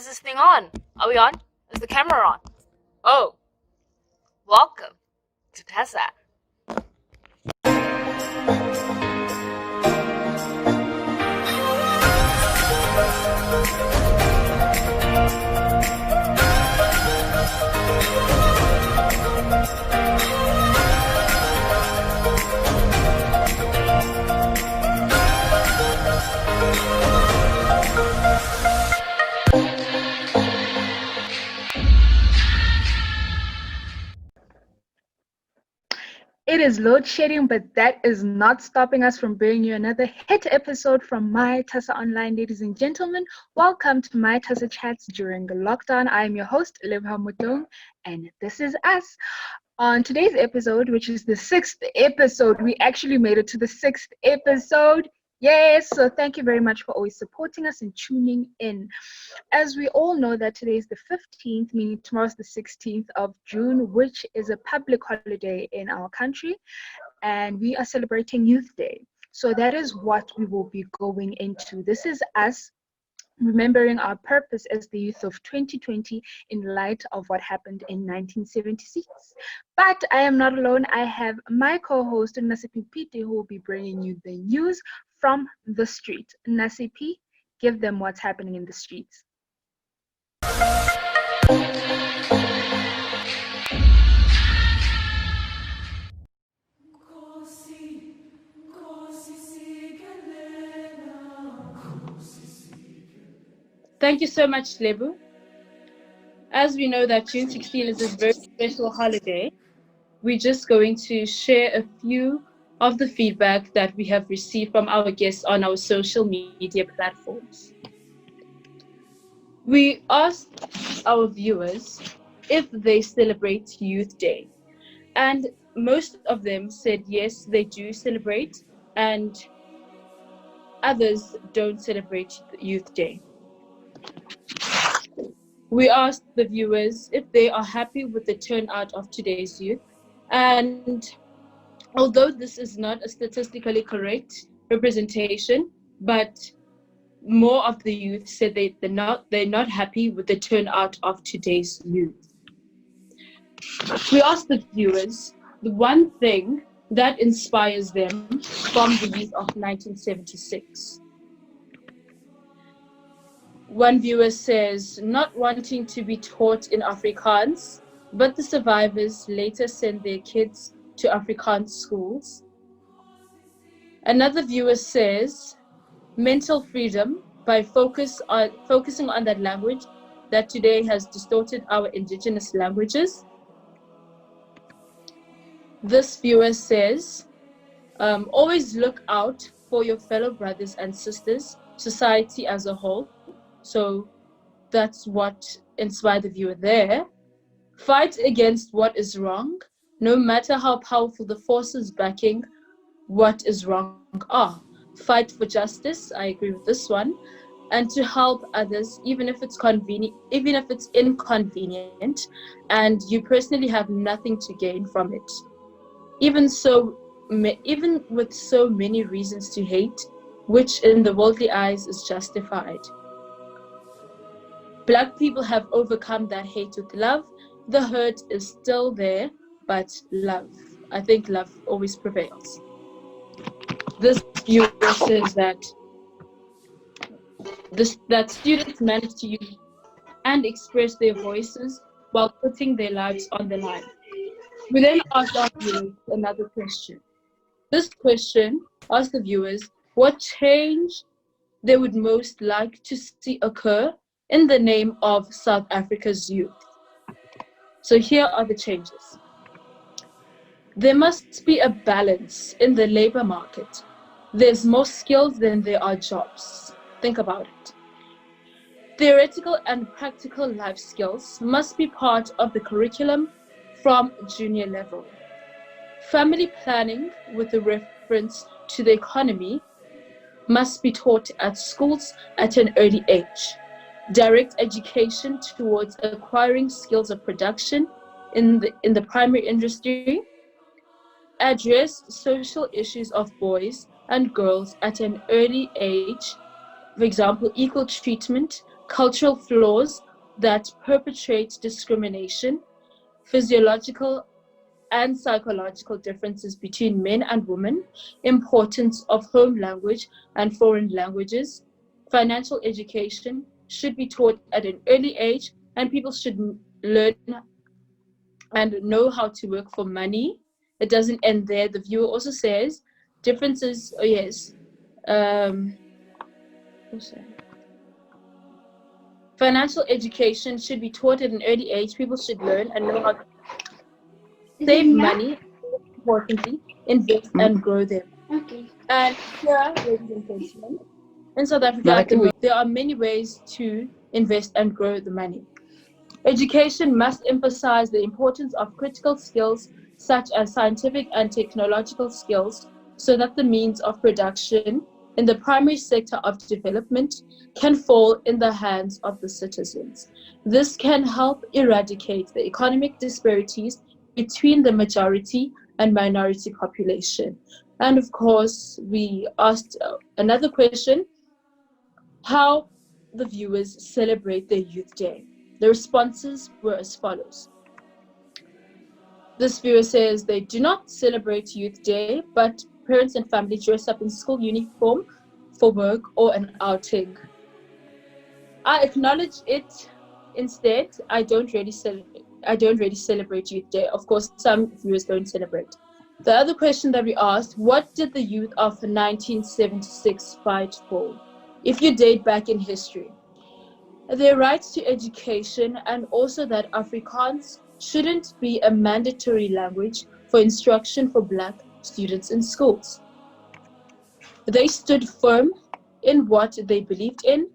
Is this thing on? Are we on? Is the camera on? Oh, welcome to TASA. It is load shedding, but that is not stopping us from bringing you another hit episode from mytasaonline, ladies and gentlemen. Welcome to My TASA Chats during the lockdown. I am your host, Mpho Mthombeni, and this is us. On today's episode, which is the 6th episode, we actually made it to the 6th episode. Yes, so thank you very much for always supporting us and tuning in. As we all know that today is the 15th, meaning tomorrow's the 16th of June, which is a public holiday in our country, and we are celebrating Youth Day. So that is what we will be going into. This is us remembering our purpose as the youth of 2020 in light of what happened in 1976. But I am not alone. I have my co-host, Nasipi Piti, who will be bringing you the news from the street. Nasipi, give them what's happening in the streets. Thank you so much, Lebu. As we know that June 16 is a very special holiday, we're just going to share a few of the feedback that we have received from our guests on our social media platforms. We asked our viewers if they celebrate Youth Day, and most of them said yes, they do celebrate, and others don't celebrate Youth Day. We asked the viewers if they are happy with the turnout of today's youth, and although this is not a statistically correct representation, but more of the youth said they're not happy with the turnout of today's youth. We asked the viewers the one thing that inspires them from the youth of 1976. One viewer says, not wanting to be taught in Afrikaans, but the survivors later send their kids to Afrikaans schools. Another viewer says, mental freedom by focusing on that language that today has distorted our indigenous languages. This viewer says, always look out for your fellow brothers and sisters, society as a whole. So that's what inspired the viewer there. Fight against what is wrong, no matter how powerful the forces backing what is wrong are. Fight for justice, I agree with this one, and to help others, even if it's inconvenient, and you personally have nothing to gain from it. Even with so many reasons to hate, which in the worldly eyes is justified. Black people have overcome that hate with love. The hurt is still there, but love. I think love always prevails. This viewer says that students manage to use and express their voices while putting their lives on the line. We then asked our viewers another question. This question asked the viewers what change they would most like to see occur in the name of South Africa's youth. So here are the changes. There must be a balance in the labor market. There's more skills than there are jobs. Think about it. Theoretical and practical life skills must be part of the curriculum from junior level. Family planning with a reference to the economy must be taught at schools at an early age. Direct education towards acquiring skills of production in the primary industry. Address social issues of boys and girls at an early age For example, equal treatment, cultural flaws that perpetrate discrimination, physiological and psychological differences between men and women, importance of home language and foreign languages, financial education should be taught at an early age, and people should learn and know how to work for money. It doesn't end there. The viewer also says differences, oh yes, financial education should be taught at an early age. People should learn and know how to save money, importantly, invest and grow them. Okay. And here, ladies and gentlemen, in South Africa, there are many ways to invest and grow the money. Education must emphasize the importance of critical skills such as scientific and technological skills so that the means of production in the primary sector of development can fall in the hands of the citizens. This can help eradicate the economic disparities between the majority and minority population. And of course, we asked another question, how the viewers celebrate their Youth Day. The responses were as follows. This viewer says they do not celebrate Youth Day, but parents and family dress up in school uniform for work or an outing. I acknowledge it. Instead, I don't really celebrate Youth Day. Of course, some viewers don't celebrate. The other question that we asked, what did the youth of 1976 fight for? If you date back in history, their rights to education, and also that Afrikaans shouldn't be a mandatory language for instruction for Black students in schools. They stood firm in what they believed in.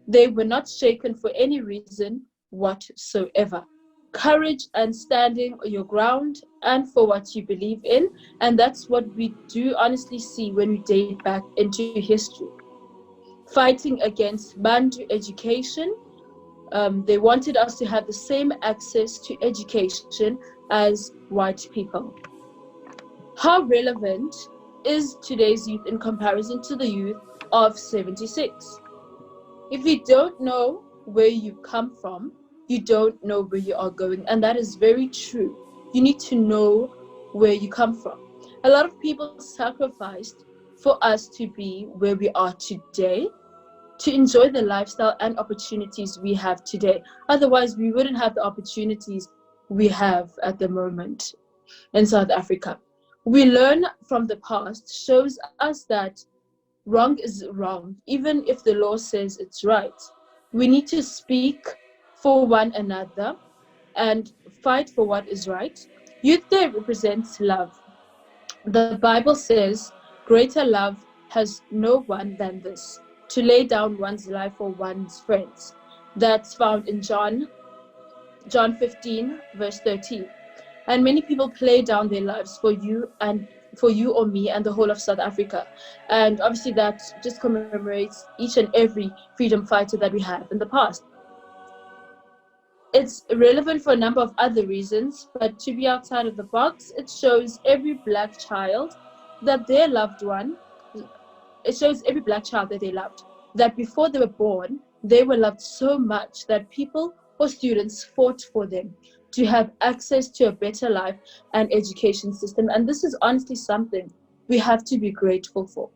They were not shaken for any reason whatsoever. Courage and standing your ground and for what you believe in, and that's what we do honestly see when we date back into history. Fighting against Bantu education, they wanted us to have the same access to education as white people. How relevant is today's youth in comparison to the youth of 76? If you don't know where you come from, you don't know where you are going, and that is very true. You need to know where you come from. A lot of people sacrificed for us to be where we are today, to enjoy the lifestyle and opportunities we have today. Otherwise, we wouldn't have the opportunities we have at the moment in South Africa. We learn from the past shows us that wrong is wrong, even if the law says it's right. We need to speak for one another and fight for what is right. Youth Day represents love. The Bible says, greater love has no one than this, to lay down one's life for one's friends. That's found in John 15, verse 13. And many people play down their lives for you or me and the whole of South Africa. And obviously that just commemorates each and every freedom fighter that we have in the past. It's relevant for a number of other reasons, but to be outside of the box, it shows every Black child that their loved one, it shows every Black child that they loved, that before they were born, they were loved so much that people or students fought for them to have access to a better life and education system. And this is honestly something we have to be grateful for.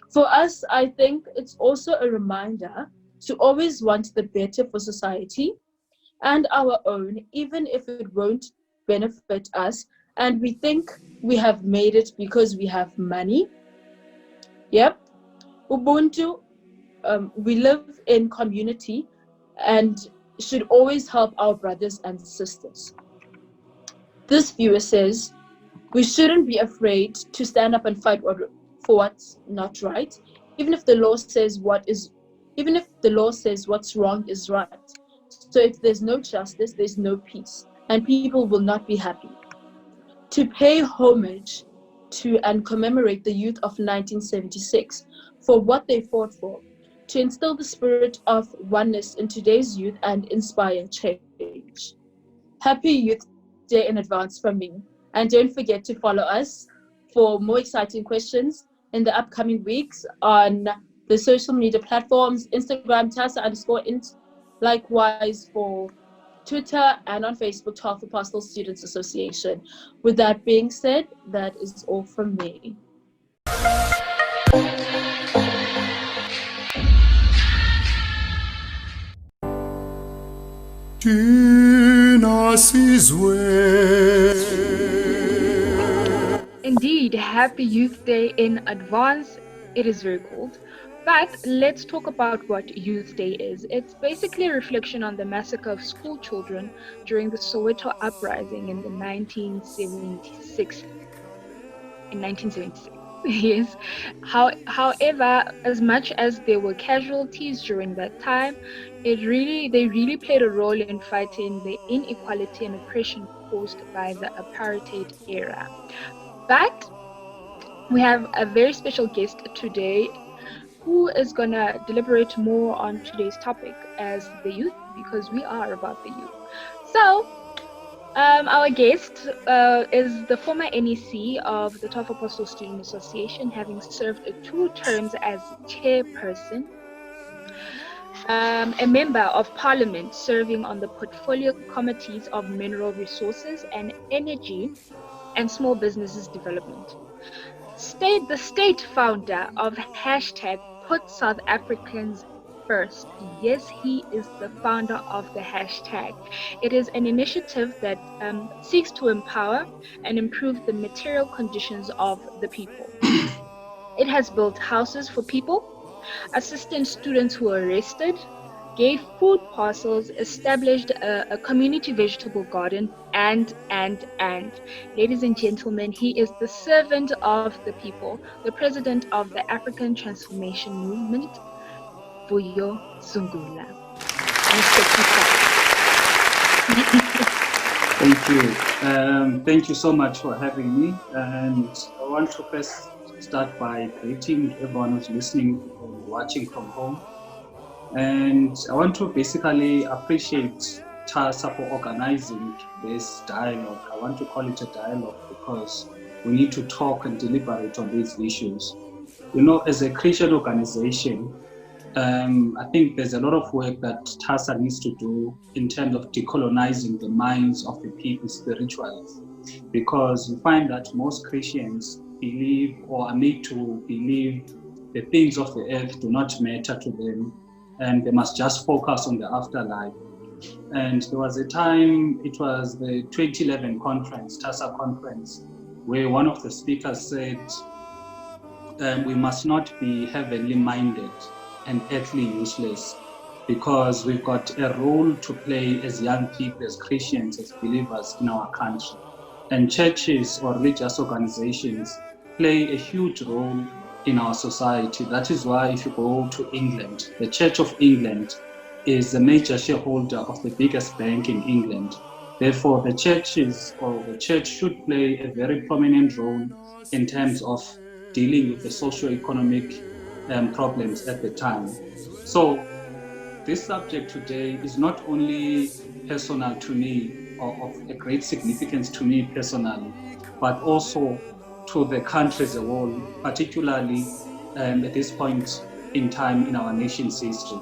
For us, I think it's also a reminder to always want the better for society and our own, even if it won't benefit us. And we think we have made it because we have money. Yep. Ubuntu, we live in community and should always help our brothers and sisters. This viewer says, we shouldn't be afraid to stand up and fight for what's not right, even if the law says what's wrong is right. So if there's no justice, there's no peace, and people will not be happy. To pay homage to and commemorate the youth of 1976 for what they fought for, to instill the spirit of oneness in today's youth and inspire change. Happy Youth Day in advance from me. And don't forget to follow us for more exciting questions in the upcoming weeks on the social media platforms, Instagram, TASA_int, likewise for Twitter and on Facebook, 12 Apostle Students Association. With that being said, that is all from me. Indeed, happy Youth Day in advance. It is very cold. But let's talk about what Youth Day is. It's basically a reflection on the massacre of school children during the Soweto uprising in the 1976. In 1976. Yes. However, as much as there were casualties during that time, they really played a role in fighting the inequality and oppression caused by the apartheid era. But we have a very special guest today who is going to deliberate more on today's topic as the youth, because we are about the youth. So, our guest is the former NEC of the 12 Apostle Student Association, having served 2 terms as chairperson, a member of parliament serving on the portfolio committees of mineral resources and energy and small businesses development. The state founder of hashtag Put South Africans First. Yes, he is the founder of the hashtag. It is an initiative that seeks to empower and improve the material conditions of the people. It has built houses for people, assisted students who were arrested, gave food parcels, established a community vegetable garden, and. Ladies and gentlemen, he is the servant of the people, the president of the African Transformation Movement, Zungula. Mr. Thank you. Thank you so much for having me. And I want to first start by greeting everyone who's listening and watching from home. And I want to basically appreciate TASA for organizing this dialogue. I want to call it a dialogue because we need to talk and deliberate on these issues. You know, as a Christian organization, I think there's a lot of work that TASA needs to do in terms of decolonizing the minds of the people spiritually, because we find that most Christians believe or are made to believe the things of the earth do not matter to them and they must just focus on the afterlife. And there was a time, it was the 2011 conference, TASA conference, where one of the speakers said, we must not be heavenly minded and earthly useless, because we've got a role to play as young people, as Christians, as believers in our country. And churches or religious organizations play a huge role in our society. That is why if you go to England, the Church of England is the major shareholder of the biggest bank in England. Therefore, the churches or the church should play a very prominent role in terms of dealing with the socio-economic problems at the time. So this subject today is not only personal to me or of a great significance to me personally, but also to the country as a whole, particularly at this point in time in our nation's history.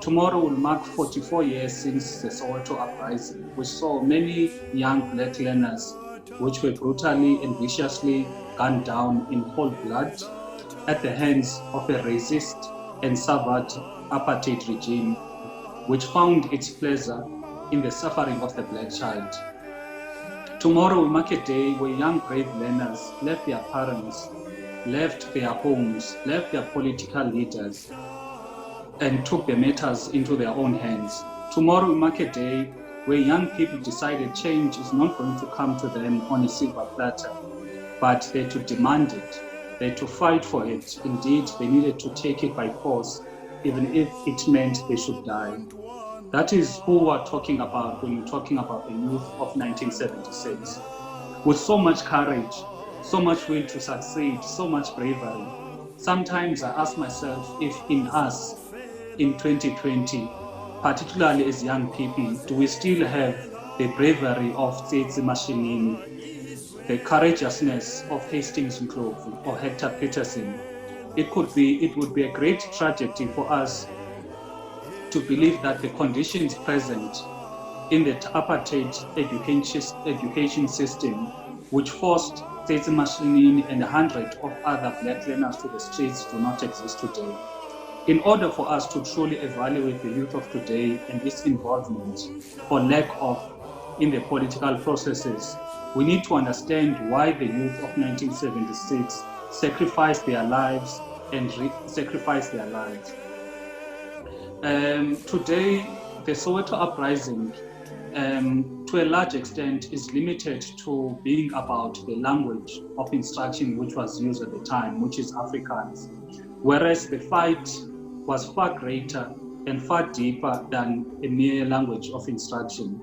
Tomorrow will mark 44 years since the Soweto uprising, which saw many young black learners which were brutally and viciously gunned down in cold blood at the hands of a racist and savage apartheid regime, which found its pleasure in the suffering of the black child. Tomorrow will mark a day where young brave learners left their parents, left their homes, left their political leaders, and took their matters into their own hands. Tomorrow will mark a day where young people decided change is not going to come to them on a silver platter, but they're to demand it, they're to fight for it. Indeed, they needed to take it by force, even if it meant they should die. That is who we're talking about when we're talking about the youth of 1976. With so much courage, so much will to succeed, so much bravery. Sometimes I ask myself if in us, in 2020, particularly as young people, do we still have the bravery of Tshediso Radebe, the courageousness of Hastings Ndlovu or Hector Peterson, it would be a great tragedy for us to believe that the conditions present in the apartheid education system, which forced Tshediso Mashinini and 100 of other black learners to the streets, do not exist today. In order for us to truly evaluate the youth of today and its involvement or lack of in the political processes, we need to understand why the youth of 1976 sacrificed their lives and sacrificed their lives. Today, the Soweto uprising, to a large extent, is limited to being about the language of instruction which was used at the time, which is Afrikaans, whereas the fight was far greater and far deeper than a mere language of instruction.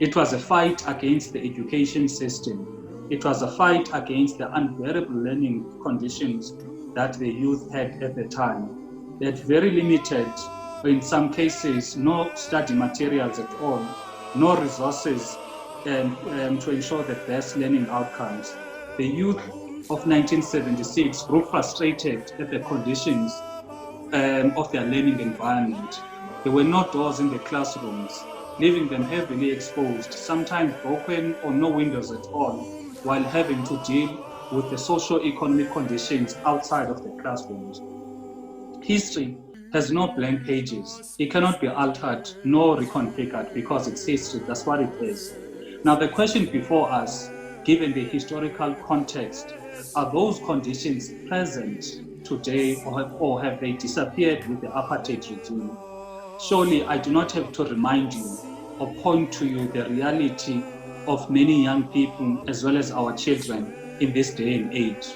It was a fight against the education system. It was a fight against the unbearable learning conditions that the youth had at the time. They had very limited, in some cases, no study materials at all, no resources to ensure the best learning outcomes. The youth of 1976 grew frustrated at the conditions of their learning environment. There were no doors in the classrooms, leaving them heavily exposed, sometimes broken or no windows at all, while having to deal with the socio-economic conditions outside of the classrooms. History has no blank pages. It cannot be altered nor reconfigured because it's history. That's what it is. Now, the question before us, given the historical context, are those conditions present today or have they disappeared with the apartheid regime? Surely I do not have to remind you or point to you the reality of many young people as well as our children in this day and age.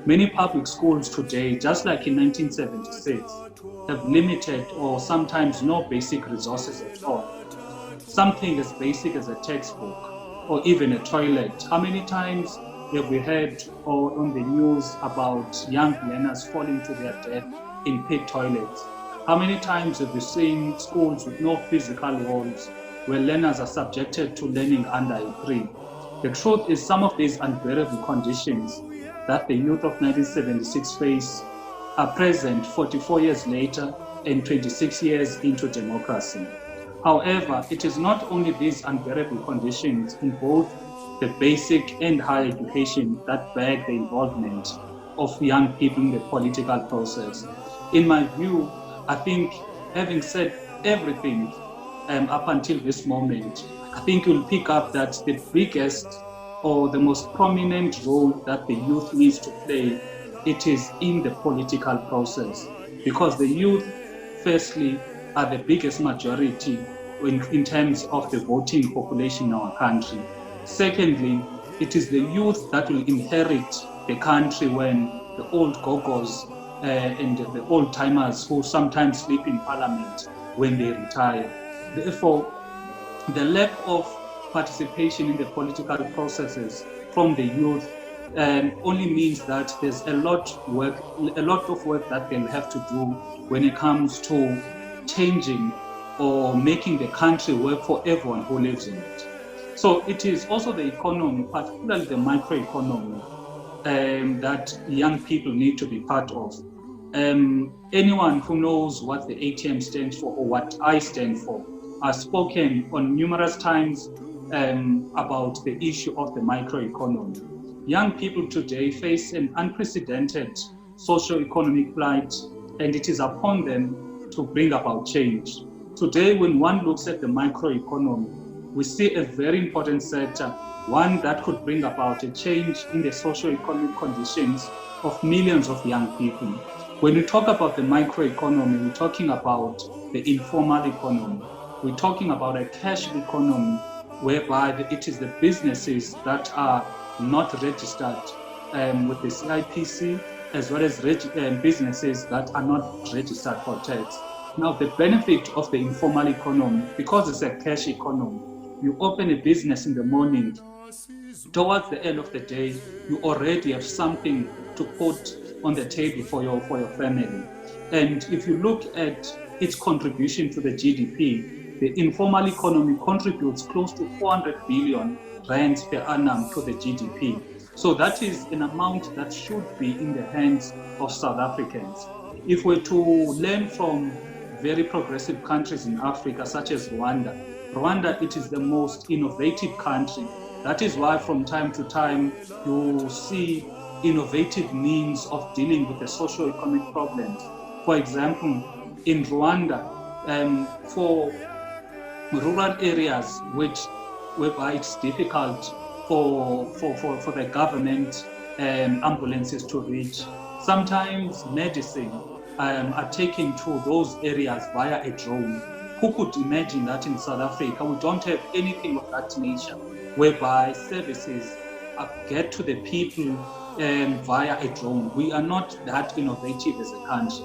Many public schools today, just like in 1976, have limited or sometimes no basic resources at all. Something as basic as a textbook or even a toilet. How many times have we heard on the news about young learners falling to their death in pit toilets? How many times have we seen schools with no physical walls where learners are subjected to learning under a tree? The truth is some of these unbearable conditions that the youth of 1976 face are present 44 years later and 26 years into democracy. However, it is not only these unbearable conditions in both the basic and higher education that beg the involvement of young people in the political process. In my view, I think having said everything up until this moment, I think you'll pick up that the biggest or the most prominent role that the youth needs to play, it is in the political process, because the youth, firstly, are the biggest majority in terms of the voting population in our country. Secondly, it is the youth that will inherit the country when the old gogos and the old timers who sometimes sleep in parliament when they retire. Therefore, the lack of participation in the political processes from the youth only means that there's a lot of work that they'll have to do when it comes to changing or making the country work for everyone who lives in it. So it is also the economy, particularly the microeconomy, that young people need to be part of. Anyone who knows what the ATM stands for or what I stand for, I've spoken on numerous times about the issue of the microeconomy. Young people today face an unprecedented socio-economic plight, and it is upon them to bring about change. Today, when one looks at the microeconomy, we see a very important sector, one that could bring about a change in the socio-economic conditions of millions of young people. When we talk about the microeconomy, we're talking about the informal economy. We're talking about a cash economy, whereby it is the businesses that are not registered with the CIPC, as well as businesses that are not registered for tax. Now, the benefit of the informal economy, because it's a cash economy, you open a business in the morning, towards the end of the day, you already have something to put on the table for your family. And if you look at its contribution to the GDP, the informal economy contributes close to 400 billion rands per annum to the GDP. So that is an amount that should be in the hands of South Africans. If we're to learn from very progressive countries in Africa, such as Rwanda, it is the most innovative country. That is why from time to time you see innovative means of dealing with the socio-economic problems. For example, in Rwanda, for rural areas whereby it's difficult for the government ambulances to reach, sometimes medicine are taken to those areas via a drone. Who could imagine that in South Africa we don't have anything of that nature, whereby services get to the people via a drone? We are not that innovative as a country.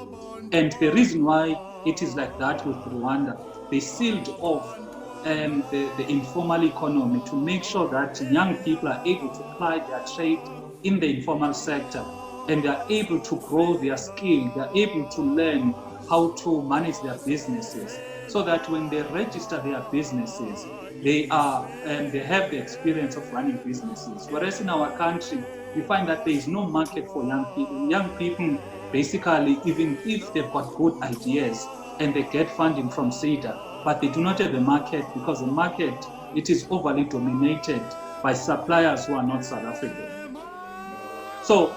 And the reason why it is like that with Rwanda, they sealed off the informal economy to make sure that young people are able to apply their trade in the informal sector, and they are able to grow their skill, they are able to learn how to manage their businesses, so that when they register their businesses, they have the experience of running businesses. Whereas in our country, we find that there is no market for young people. Young people, basically, even if they've got good ideas and they get funding from SEDA, but they do not have a market, because the market, it is overly dominated by suppliers who are not South African. So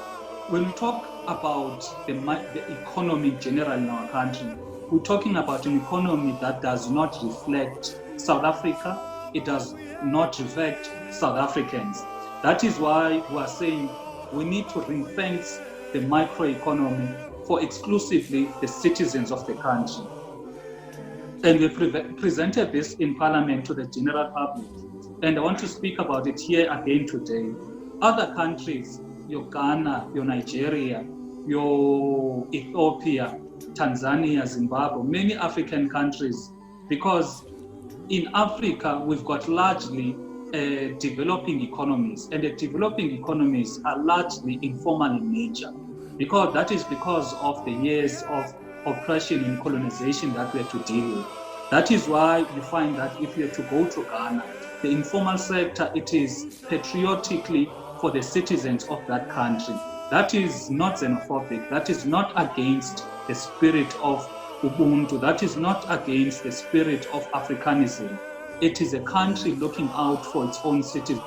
when we talk about the economy in general in our country, we're talking about an economy that does not reflect South Africa. It does not reflect South Africans. That is why we are saying we need to ring-fence the microeconomy for exclusively the citizens of the country. And we presented this in Parliament to the general public. And I want to speak about it here again today. Other countries, your Ghana, your Nigeria, your Ethiopia, Tanzania, Zimbabwe, many African countries, because in Africa, we've got largely developing economies, and the developing economies are largely informal in nature, because that is because of the years of oppression and colonization that we have to deal with. That is why you find that if you have to go to Ghana, the informal sector, it is patriotically for the citizens of that country. That is not xenophobic. That is not against the spirit of Ubuntu. That is not against the spirit of Africanism. It is a country looking out for its own citizens.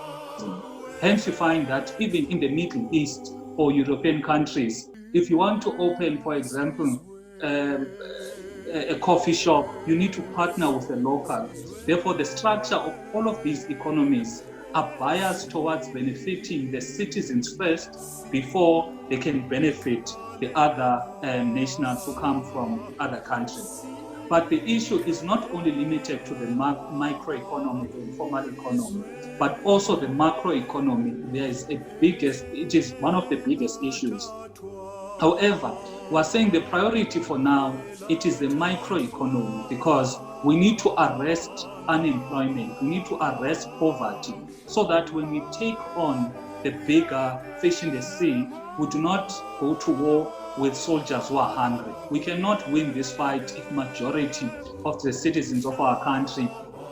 Hence, you find that even in the Middle East or European countries, if you want to open, for example, a coffee shop, you need to partner with a local. Therefore, the structure of all of these economies are biased towards benefiting the citizens first before they can benefit the other nationals who come from other countries. But the issue is not only limited to the microeconomy, the informal economy, but also the macroeconomy. It is one of the biggest issues. However, we're saying the priority for now, it is the microeconomy, because we need to arrest unemployment, we need to arrest poverty, so that when we take on the bigger fish in the sea, we do not go to war with soldiers who are hungry. We cannot win this fight if majority of the citizens of our country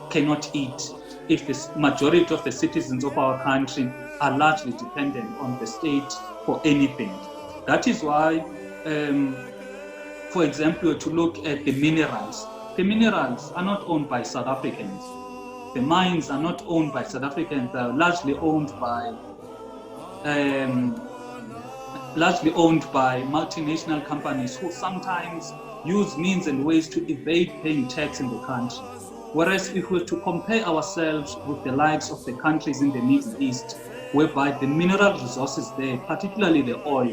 cannot eat, if the majority of the citizens of our country are largely dependent on the state for anything. That is why, for example, to look at the minerals. The minerals are not owned by South Africans. The mines are not owned by South Africans. They are largely owned by multinational companies who sometimes use means and ways to evade paying tax in the country. Whereas if we were to compare ourselves with the likes of the countries in the Middle East, whereby the mineral resources there, particularly the oil,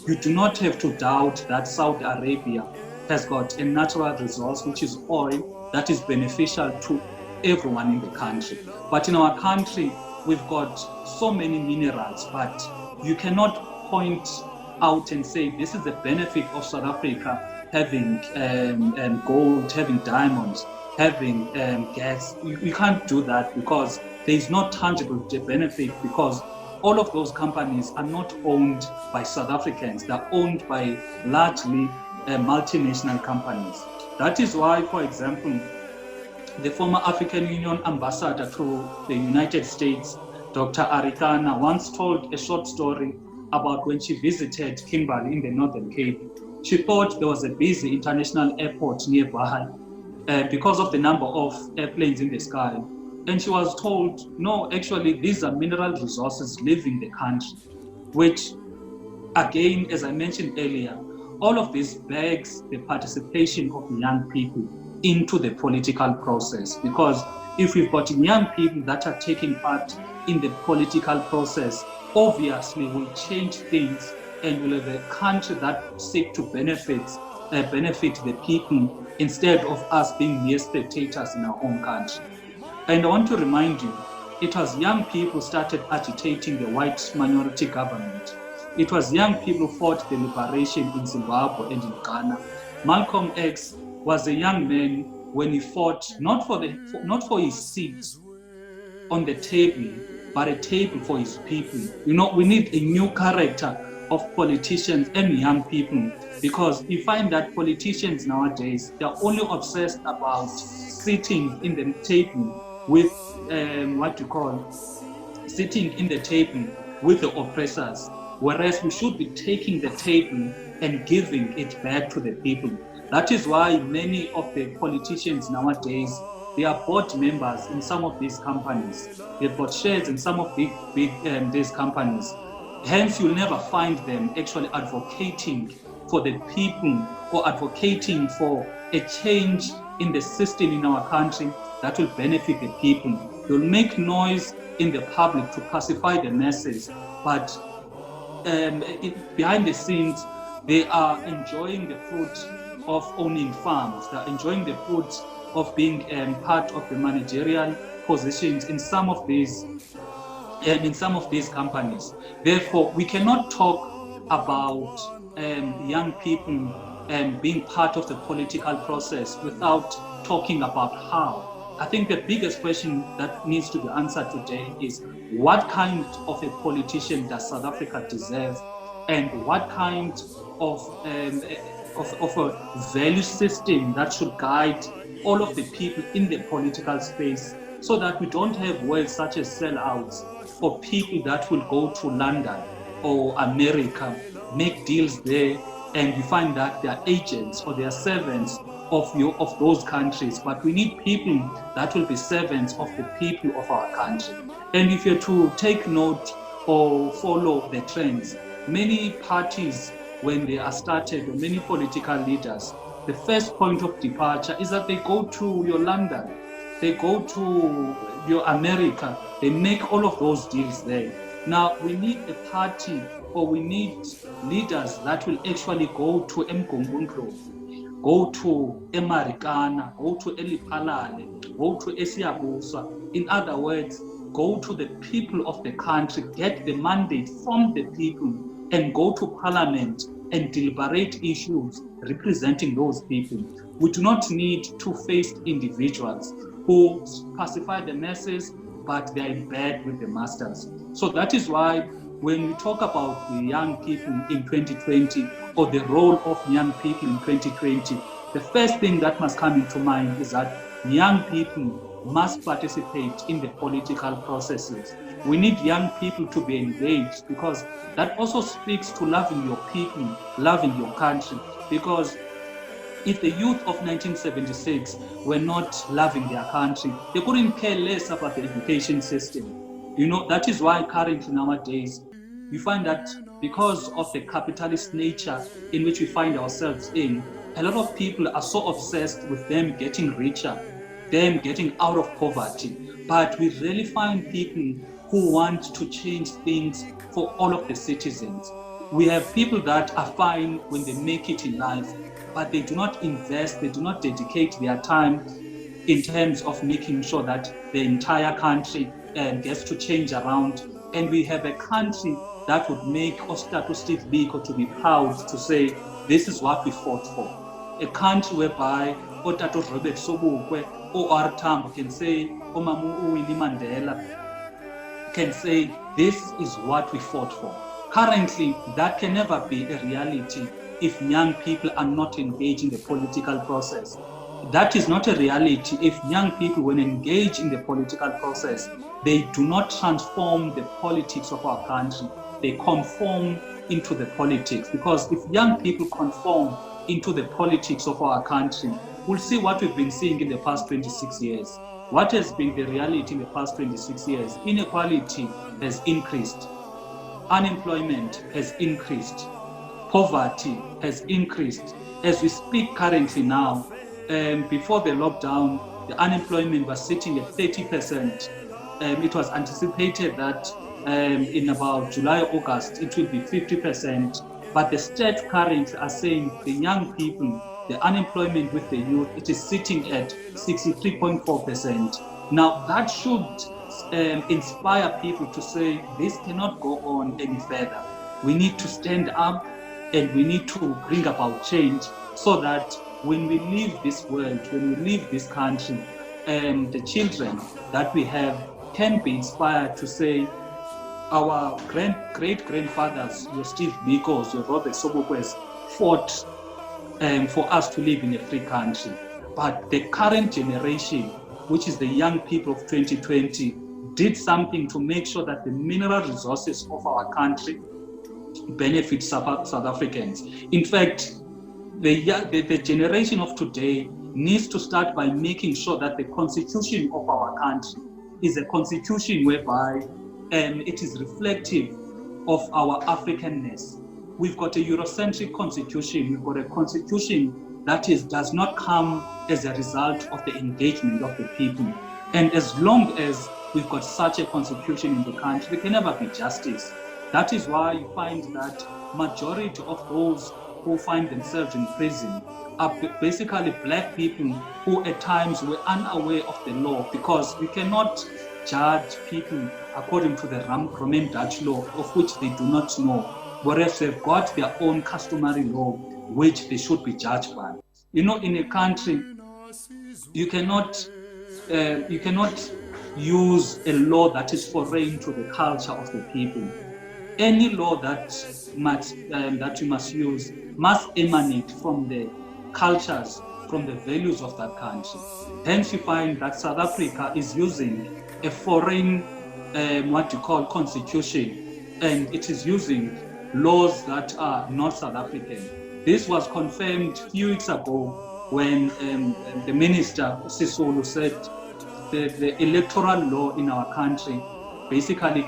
you do not have to doubt that Saudi Arabia has got a natural resource, which is oil, that is beneficial to everyone in the country. But in our country, we've got so many minerals, but you cannot point out and say this is the benefit of South Africa having gold, having diamonds, having gas. You can't do that, because there is no tangible benefit, because all of those companies are not owned by South Africans. They're owned by largely multinational companies. That is why, for example, the former African Union ambassador to the United States Dr. Arikana, once told a short story about when she visited Kimberley in the Northern Cape. She thought there was a busy international airport nearby because of the number of airplanes in the sky. And she was told, no, actually, these are mineral resources leaving the country, which, again, as I mentioned earlier, all of this begs the participation of young people into the political process. Because if we've got young people that are taking part in the political process, obviously will change things and will have a country that seeks to benefit the people instead of us being mere spectators in our own country. And I want to remind you, it was young people who started agitating the white minority government. It was young people who fought the liberation in Zimbabwe and in Ghana. Malcolm X was a young man when he fought not for his seat on the table, but a table for his people. You know, we need a new character of politicians and young people, because you find that politicians nowadays, they're only obsessed about sitting in the table with sitting in the table with the oppressors, whereas we should be taking the table and giving it back to the people. That is why many of the politicians nowadays, they are board members in some of these companies. They've got shares in some of these companies. Hence, you'll never find them actually advocating for the people or advocating for a change in the system in our country that will benefit the people. They'll make noise in the public to pacify the masses, but behind the scenes, they are enjoying the fruit of owning farms. They're enjoying the fruit of being part of the managerial positions in some of these companies. Therefore, we cannot talk about young people being part of the political process without talking about how. I think the biggest question that needs to be answered today is, what kind of a politician does South Africa deserve, and what kind of a value system that should guide all of the people in the political space, so that we don't have words such as sellouts or people that will go to London or America, make deals there, and you find that they are agents or they are servants of those countries. But we need people that will be servants of the people of our country. And if you're to take note or follow the trends, many parties, when they are started, or many political leaders, the first point of departure is that they go to your London, they go to your America, they make all of those deals there. Now, we need a party, or we need leaders that will actually go to Mgumbundlovu, go to Emarikana, go to Elipalale, go to Esiabusa. In other words, go to the people of the country, get the mandate from the people, and go to parliament and deliberate issues representing those people. We do not need two-faced individuals who pacify the masses, but they are in bed with the masters. So that is why when we talk about the young people in 2020, or the role of young people in 2020, the first thing that must come into mind is that young people must participate in the political processes. We need young people to be engaged, because that also speaks to loving your people, loving your country. Because if the youth of 1976 were not loving their country, they couldn't care less about the education system. You know, that is why currently nowadays, you find that because of the capitalist nature in which we find ourselves in, a lot of people are so obsessed with them getting richer, them getting out of poverty. But we really find people who want to change things for all of the citizens. We have people that are fine when they make it in life, but they do not invest, they do not dedicate their time in terms of making sure that the entire country gets to change around. And we have a country that would make Ostatu Steve Biko to be proud to say, this is what we fought for. A country whereby Otato Robert Sobukwe or R. Tambo can say, Omamu Winnie Mandela can say, this is what we fought for. Currently, that can never be a reality if young people are not engaged in the political process. that is not a reality if young people, when engaged in the political process, they do not transform the politics of our country. They conform into the politics. Because if young people conform into the politics of our country, we'll see what we've been seeing in the past 26 years. What has been the reality in the past 26 years? Inequality has increased. Unemployment has increased. Poverty has increased. As we speak currently now, before the lockdown, the unemployment was sitting at 30%. It was anticipated that in about July, August, it will be 50%. But the stats currently are saying the young people, the unemployment with the youth, it is sitting at 63.4%. Now that should inspire people to say this cannot go on any further. We need to stand up and we need to bring about change so that when we leave this world, when we leave this country, the children that we have can be inspired to say, our great-grandfathers, your Steve Biko's, your Robert Sobokwes, fought for us to live in a free country. But the current generation, which is the young people of 2020, did something to make sure that the mineral resources of our country benefit South Africans. In fact, the generation of today needs to start by making sure that the constitution of our country is a constitution whereby it is reflective of our Africanness. We've got a Eurocentric constitution. We've got a constitution that does not come as a result of the engagement of the people. And as long as we've got such a constitution in the country, there can never be justice. That is why you find that majority of those who find themselves in prison are basically black people who at times were unaware of the law, because we cannot judge people according to the Roman Dutch law, of which they do not know, whereas they've got their own customary law, which they should be judged by. You know, in a country, you cannot use a law that is foreign to the culture of the people. Any law that you must use must emanate from the cultures, from the values of that country. Hence, you find that South Africa is using a foreign, constitution, and it is using laws that are not South African. This was confirmed a few weeks ago when the minister, Sisulu, said the electoral law in our country basically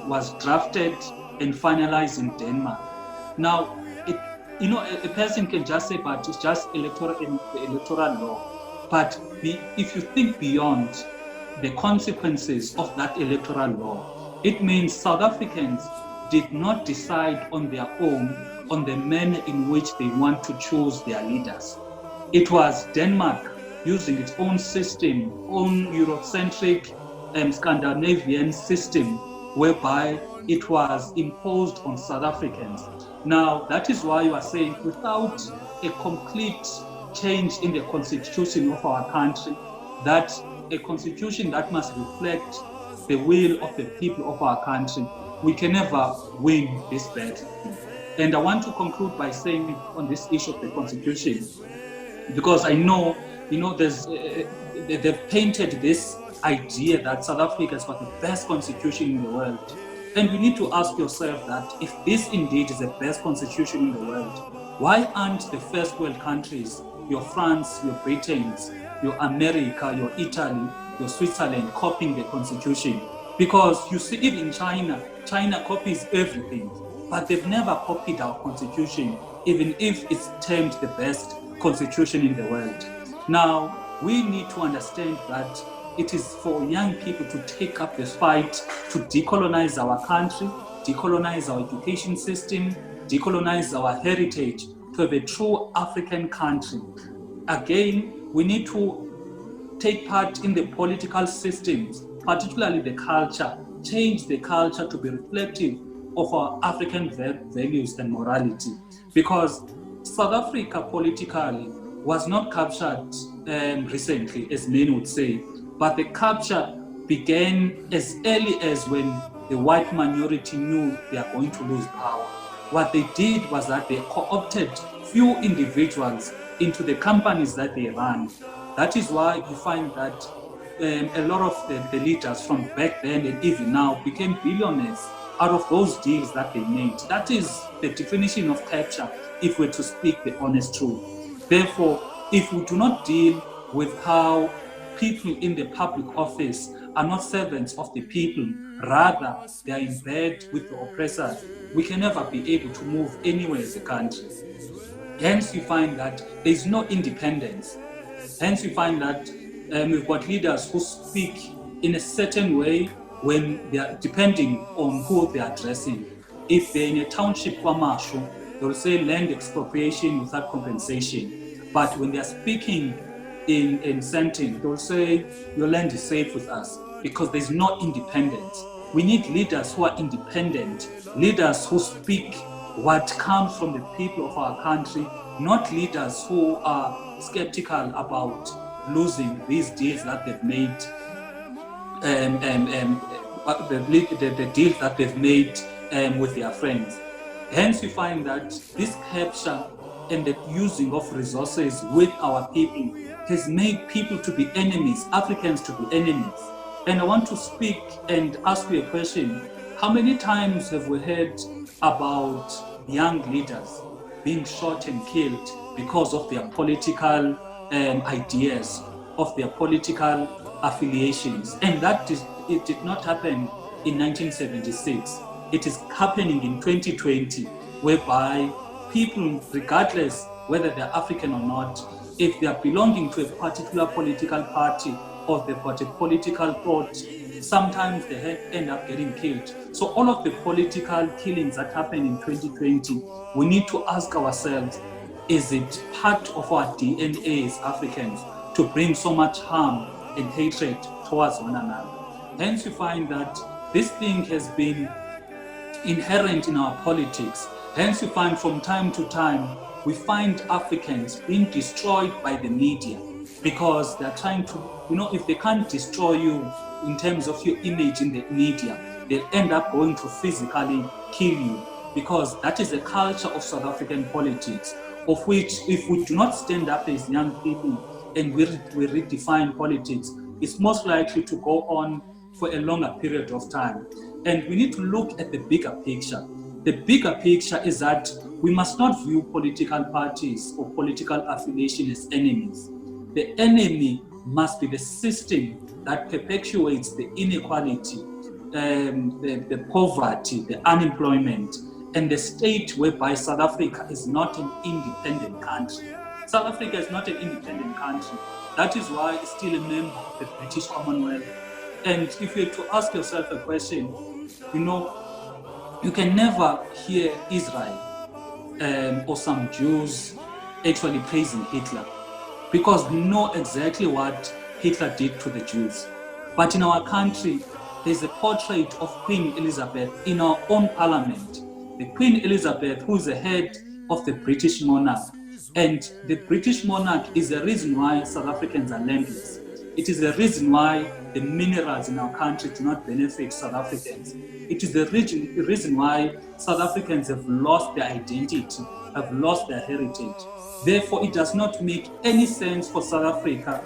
was drafted and finalized in Denmark. Now, a person can just say, but it's just the electoral law. But if you think beyond the consequences of that electoral law, it means South Africans did not decide on their own on the manner in which they want to choose their leaders. It was Denmark using its own system, own Eurocentric Scandinavian system, whereby it was imposed on South Africans. Now, that is why you are saying, without a complete change in the constitution of our country, that a constitution that must reflect the will of the people of our country, we can never win this battle. And I want to conclude by saying on this issue of the constitution, because I know, they've painted this idea that South Africa has got the best constitution in the world. And you need to ask yourself that if this indeed is the best constitution in the world, why aren't the first world countries, your France, your Britain, your America, your Italy, your Switzerland, copying the constitution? Because you see, even China copies everything, but they've never copied our constitution, even if it's termed the best constitution in the world. Now, we need to understand that it is for young people to take up this fight to decolonize our country, decolonize our education system, decolonize our heritage, to have a true African country. Again, we need to take part in the political systems, particularly the culture, change the culture to be reflective of our African values and morality. Because South Africa politically was not captured recently, as many would say, but the capture began as early as when the white minority knew they are going to lose power. What they did was that they co-opted few individuals into the companies that they run. That is why you find that a lot of the leaders from back then and even now became billionaires out of those deals that they made. That is the definition of capture, if we're to speak the honest truth. Therefore, if we do not deal with how people in the public office are not servants of the people, rather they are in bed with the oppressors, we can never be able to move anywhere as a country. Hence, you find that there is no independence. Hence, you find that we've got leaders who speak in a certain way when they are depending on who they are addressing. If they're in a township Kwamashu, they will say land expropriation without compensation. But when they are speaking in Sentin, they will say your land is safe with us, because there's no independence. We need leaders who are independent, leaders who speak what comes from the people of our country, not leaders who are skeptical about losing these deals that they've made, the deals that they've made with their friends. Hence, you find that this capture and the using of resources with our people has made people to be enemies, Africans to be enemies. And I want to speak and ask you a question. How many times have we heard about young leaders being shot and killed because of their political ideas, of their political affiliations? And it did not happen in 1976. It is happening in 2020, whereby people, regardless whether they're African or not, if they are belonging to a particular political party or they've got a political thought, sometimes they end up getting killed. So all of the political killings that happen in 2020, we need to ask ourselves, is it part of our DNA as Africans to bring so much harm and hatred towards one another? Hence, you find that this thing has been inherent in our politics. Hence, you find from time to time, we find Africans being destroyed by the media, because they're trying to, if they can't destroy you in terms of your image in the media, they end up going to physically kill you, because that is a culture of South African politics, of which if we do not stand up as young people and we redefine politics, it's most likely to go on for a longer period of time. And we need to look at the bigger picture. The bigger picture is that we must not view political parties or political affiliation as enemies. The enemy must be the system that perpetuates the inequality, the poverty, the unemployment, and the state whereby South Africa is not an independent country. South Africa is not an independent country. That is why it's still a member of the British Commonwealth. And if you were to ask yourself a question, you can never hear Israel or some Jews actually praising Hitler, because we know exactly what Hitler did to the Jews. But in our country, there's a portrait of Queen Elizabeth in our own parliament. The Queen Elizabeth, who is the head of the British monarch. And the British monarch is the reason why South Africans are landless. It is the reason why the minerals in our country do not benefit South Africans. It is the reason why South Africans have lost their identity, have lost their heritage. Therefore, it does not make any sense for South Africa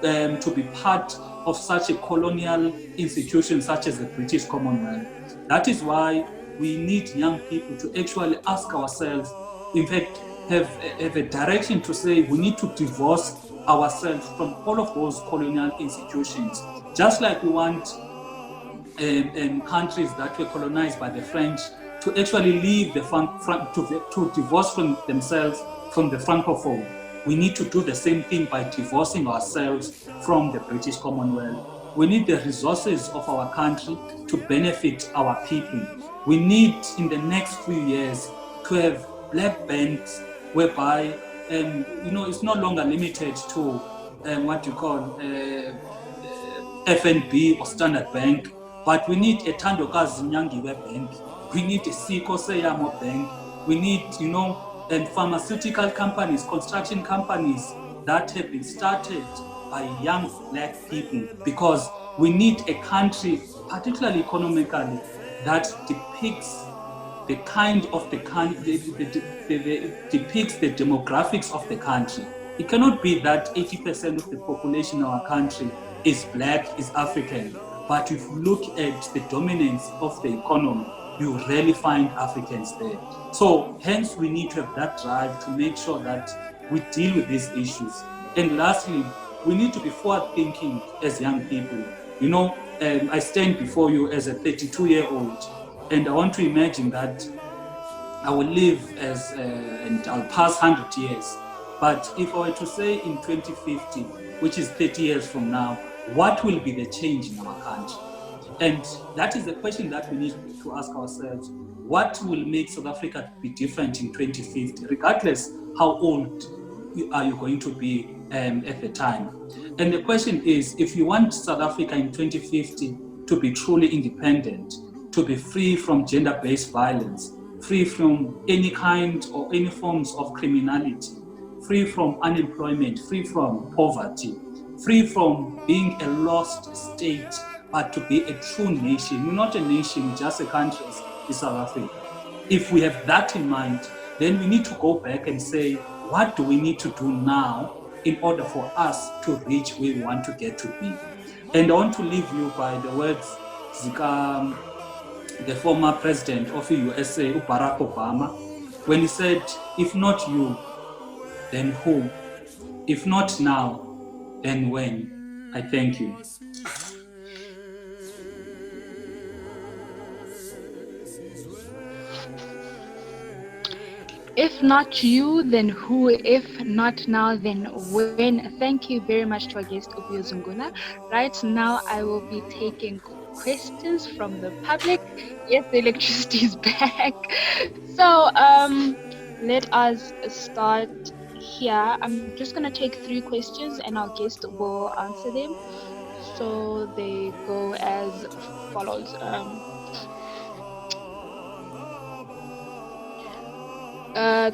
to be part of such a colonial institution such as the British Commonwealth. That is why we need young people to actually ask ourselves, in fact, have a direction to say we need to divorce ourselves from all of those colonial institutions. Just like we want countries that were colonized by the French to actually leave to divorce from themselves from the Francophone. We need to do the same thing by divorcing ourselves from the British Commonwealth. We need the resources of our country to benefit our people. We need, in the next few years, to have black banks whereby, it's no longer limited to what you call FNB or Standard Bank, but we need a Thandokazi Nyangiwe bank. We need a Siko Seyamo bank. We need, and pharmaceutical companies, construction companies that have been started by young black people, because we need a country, particularly economically, that depicts the kind of the country, depicts the demographics of the country. It cannot be that 80% of the population in our country is black, is African, but if you look at the dominance of the economy, you rarely find Africans there. So hence we need to have that drive to make sure that we deal with these issues. And lastly, we need to be forward-thinking as young people. You know, I stand before you as a 32-year-old, and I want to imagine that I will live and I'll pass 100 years. But if I were to say in 2050, which is 30 years from now, what will be the change in our country? And that is the question that we need to ask ourselves. What will make South Africa be different in 2050, regardless how old are you going to be at the time? And the question is, if you want South Africa in 2050 to be truly independent, to be free from gender-based violence, free from any kind or any forms of criminality, free from unemployment, free from poverty, free from being a lost state, but to be a true nation. We're not a nation, just a country as South Africa. If we have that in mind, then we need to go back and say, what do we need to do now in order for us to reach where we want to get to be? And I want to leave you by the words the former president of the USA, Barack Obama, when he said, if not you, then who? If not now, then when? I thank you. If not you, then who? If not now, then when? Thank you very much to our guest, Zungula. Right now, I will be taking questions from the public. Yes, the electricity is back. So, let us start here. I'm just going to take 3 questions and our guest will answer them. So, they go as follows.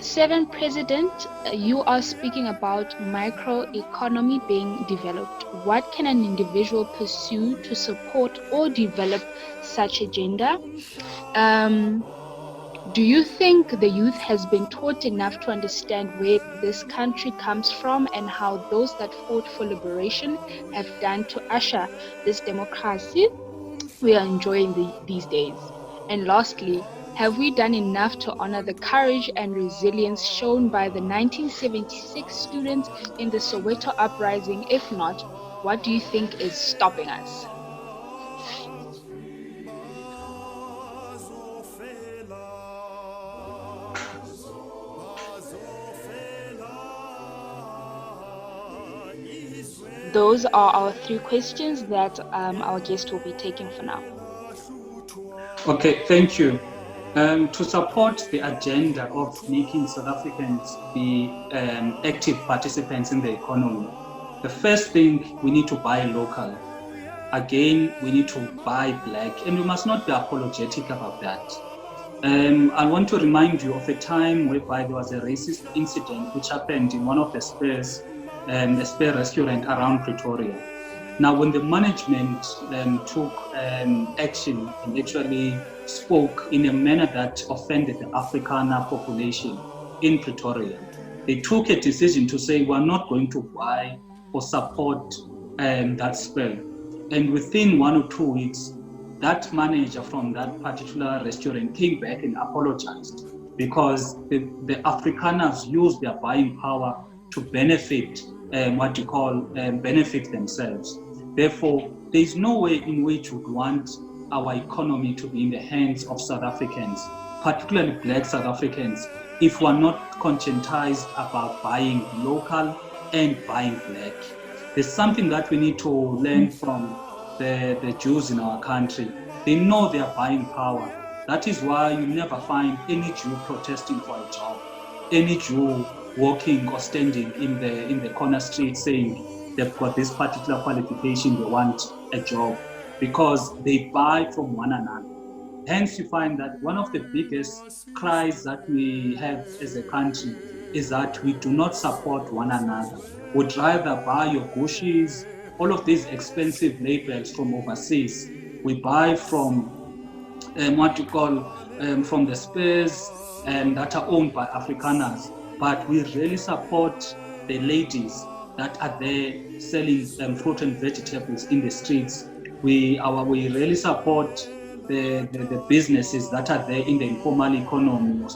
Seventh President, you are speaking about microeconomy being developed. What can an individual pursue to support or develop such agenda? Do you think the youth has been taught enough to understand where this country comes from and how those that fought for liberation have done to usher this democracy we are enjoying these days? And lastly, have we done enough to honor the courage and resilience shown by the 1976 students in the Soweto uprising? If not, what do you think is stopping us? Those are our 3 questions that our guest will be taking for now. Okay, thank you. To support the agenda of making South Africans be active participants in the economy, the first thing, we need to buy local. Again, we need to buy black, and we must not be apologetic about that. I want to remind you of a time whereby there was a racist incident which happened in one of the Spurs, a Spur restaurant around Pretoria. Now, when the management took action and actually spoke in a manner that offended the Afrikaner population in Pretoria, they took a decision to say, we're not going to buy or support that spell. And within 1 or 2 weeks, that manager from that particular restaurant came back and apologized because the Afrikaners used their buying power to benefit benefit themselves. Therefore, there is no way in which we want our economy to be in the hands of South Africans, particularly black South Africans, if we're not conscientized about buying local and buying black. There's something that we need to learn from the Jews in our country. They know their buying power. That is why you never find any Jew protesting for a job, any Jew walking or standing in the corner street saying they've got this particular qualification, they want a job, because they buy from one another. Hence, you find that one of the biggest cries that we have as a country is that we do not support one another. We'd rather buy your Gucci's, all of these expensive labels from overseas. We buy from from the spares that are owned by Afrikaners, but we really support the ladies that are there selling fruit and vegetables in the streets. We really support the businesses that are there in the informal economy,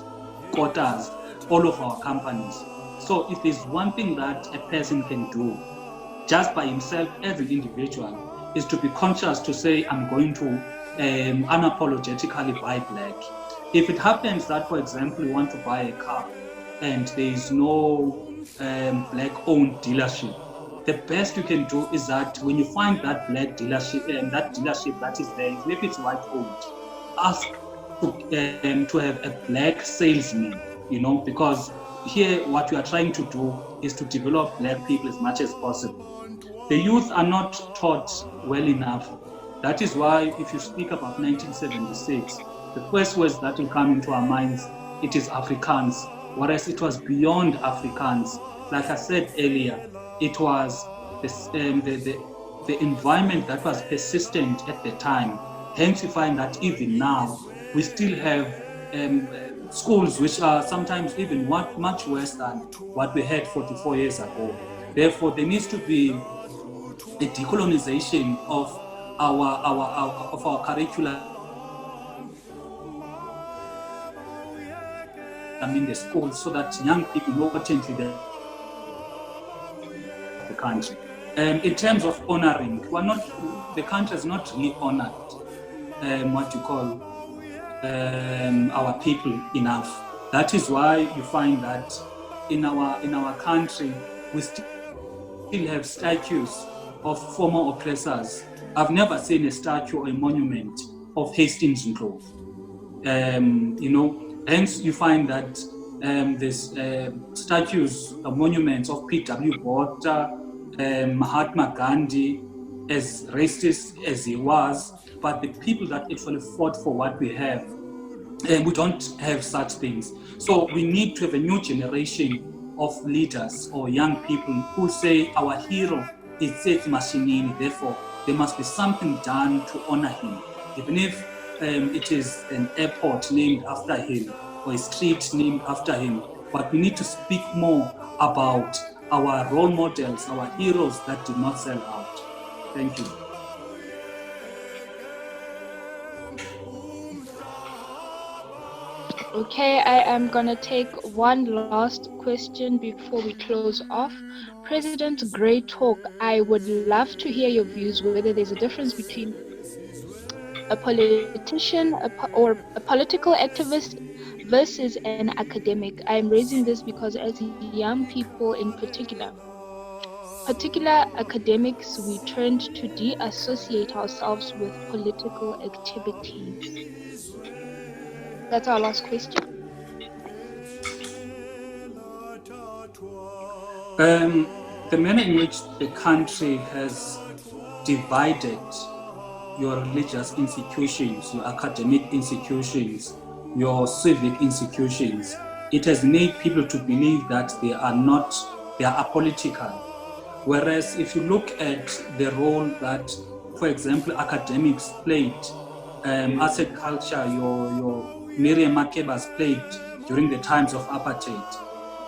quotas, all of our companies. So if there's one thing that a person can do just by himself as an individual, is to be conscious to say, I'm going to unapologetically buy black. If it happens that, for example, you want to buy a car and there is no black-owned dealership, the best you can do is that when you find that black dealership, that is there, even if it's white-owned, ask to have a black salesman, because here what we are trying to do is to develop black people as much as possible. The youth are not taught well enough. That is why if you speak about 1976, the first words that will come into our minds, it is Afrikaans, whereas it was beyond Afrikaans. Like I said earlier, it was the environment that was persistent at the time. Hence you find that even now, we still have schools which are sometimes even much worse than what we had 44 years ago. Therefore, there needs to be a decolonization of our curriculum in the schools, so that young people know potentially the country. In terms of honoring, the country has not really honored our people enough. That is why you find that in our country we still have statues of former oppressors. I've never seen a statue or a monument of Hastings Ndlovu. Hence you find that there's statues or monuments of P.W. Botha, Mahatma Gandhi, as racist as he was, but the people that actually fought for what we have, we don't have such things. So we need to have a new generation of leaders or young people who say our hero is Sethi Mashinini, therefore there must be something done to honor him, even if it is an airport named after him or a street named after him. But we need to speak more about our role models, our heroes that did not sell out. Thank you. Okay, I am gonna take one last question before we close off. President, great talk. I would love to hear your views whether there's a difference between a politician or a political activist versus an academic. I'm raising this because as young people in particular academics, we tend to de-associate ourselves with political activities. That's our last question. The manner in which the country has divided your religious institutions, your academic institutions, your civic institutions, it has made people to believe that they are apolitical. Whereas if you look at the role that, for example, academics played, arts and culture, your Miriam Makeba's played during the times of apartheid,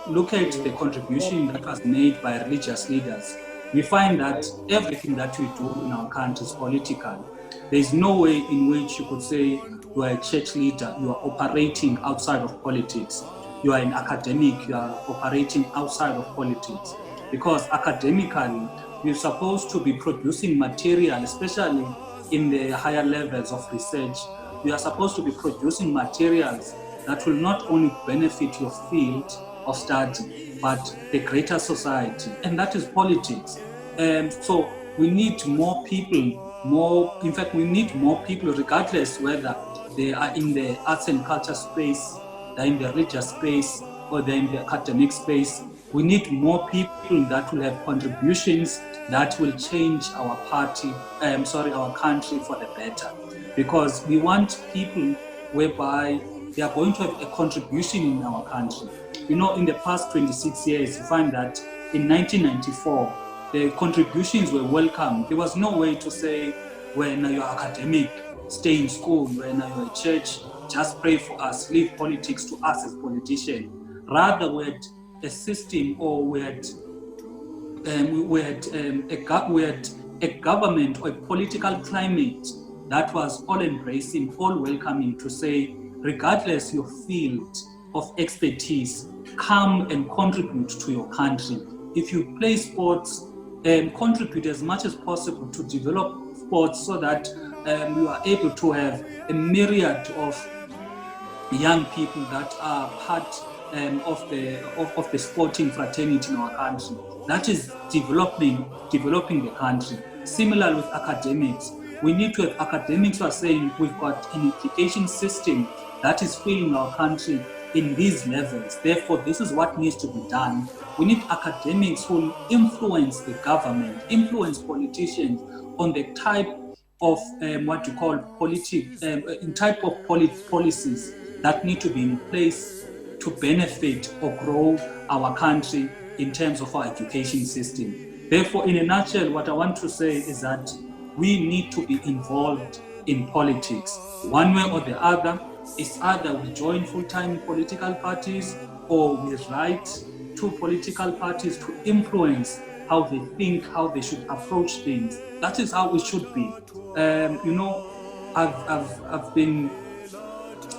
look at the contribution that was made by religious leaders. We find that everything that we do in our country is political. There is no way in which you could say you are a church leader, you are operating outside of politics. You are an academic, you are operating outside of politics. Because academically, we're supposed to be producing material, especially in the higher levels of research. We are supposed to be producing materials that will not only benefit your field of study, but the greater society, and that is politics. So we need more people, we need more people, regardless whether they are in the arts and culture space, they're in the religious space, or they're in the academic space. We need more people that will have contributions that will change our our country for the better. Because we want people whereby they are going to have a contribution in our country. In the past 26 years, you find that in 1994, the contributions were welcome. There was no way to say, when you're academic, stay in school. When you're a church, just pray for us, leave politics to us as politicians. Rather, we had a system, or we had a government or a political climate that was all-embracing, all-welcoming, to say, regardless your field of expertise, come and contribute to your country. If you play sports, contribute as much as possible to develop sports so that you are able to have a myriad of young people that are part of the sporting fraternity in our country. That is developing the country. Similar with academics, we need to have academics who are saying we've got an education system that is failing our country in these levels. Therefore, this is what needs to be done. We need academics who influence the government, influence politicians on the type of policies that need to be in place to benefit or grow our country in terms of our education system. Therefore, in a nutshell, what I want to say is that we need to be involved in politics. One way or the other, it's either we join full-time political parties or we write to political parties to influence how they think, how they should approach things. That is how it should be. I've been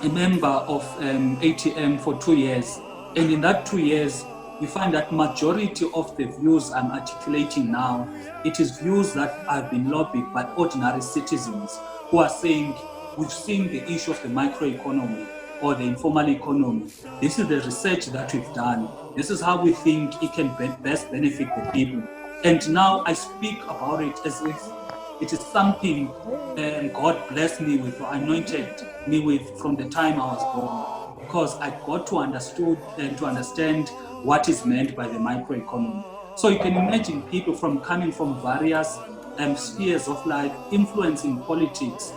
a member of ATM for 2 years, and in that 2 years, you find that majority of the views I'm articulating now, it is views that have been lobbied by ordinary citizens who are saying, we've seen the issue of the microeconomy or the informal economy. This is the research that we've done. This is how we think it can best benefit the people. And now I speak about it as if it is something God blessed me with, or anointed me with from the time I was born, because I got to understand what is meant by the microeconomy. So you can imagine people coming from various spheres of life, influencing politicians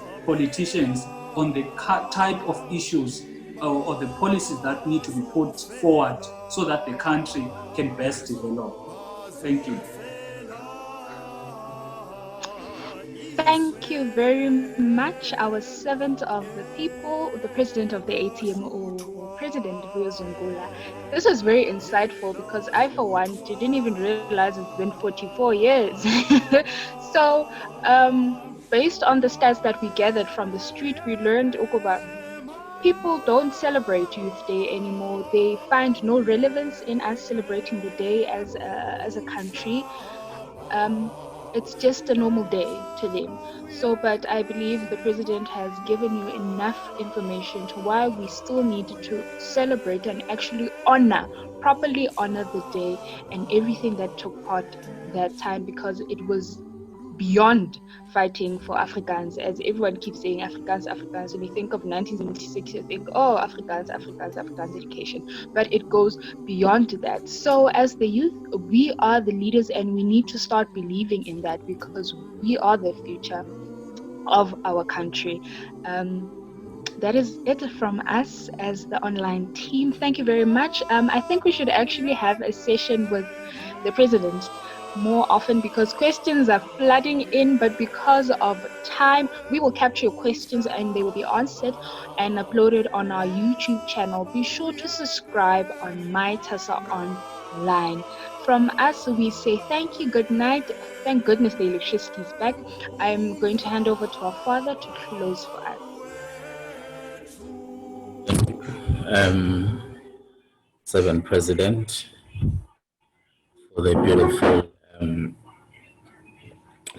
on the type of issues or the policies that need to be put forward so that the country can best develop. Thank you. Thank you very much, our servant of the people, the president of the ATM, or President Zungula. This was very insightful because I, for one, didn't even realize it's been 44 years. So, based on the stats that we gathered from the street, we learned Ukuba, people don't celebrate Youth Day anymore. They find no relevance in us celebrating the day as a country. It's just a normal day to them. So, but I believe the president has given you enough information to why we still need to celebrate and actually properly honor the day and everything that took part that time, because it was beyond fighting for Afrikaans. As everyone keeps saying, Afrikaans. When you think of 1976, you think, oh, Afrikaans education. But it goes beyond that. So as the youth, we are the leaders, and we need to start believing in that, because we are the future of our country. That is it from us as the online team. Thank you very much. I think we should actually have a session with the president more often, because questions are flooding in, but because of time, we will capture your questions and they will be answered and uploaded on our YouTube channel. Be sure to subscribe on mytasaonline. From us, we say thank you, good night. Thank goodness the electricity is back. I'm going to hand over to our father to close for us. Seven President, for the beautiful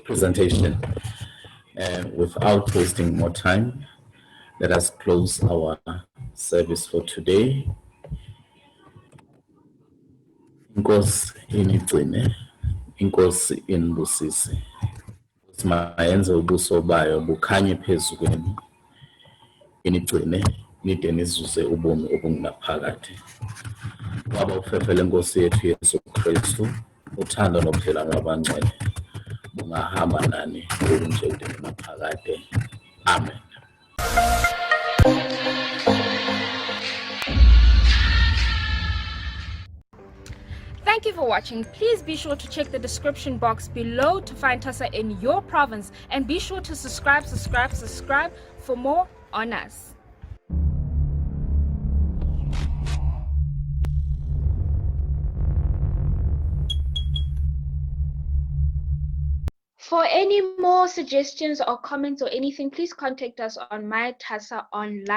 presentation. Without wasting more time, let us close our service for today. Inkosi inigcine, Inkosi inibusise. Mayenze ubuso bayo bukhanye phezu kwenu, inigcine nide nizuze ubomi obungaphakade. Baba ufefele Nkosi yethu Yesu Kristu, uthando nobudlelwano babangcwele bungahamba nani ngokunje kude naphakade. Amen. Thank you for watching. Please be sure to check the description box below to find TASA in your province, and be sure to subscribe for more on us. For any more suggestions or comments or anything, please contact us on mytasaonline.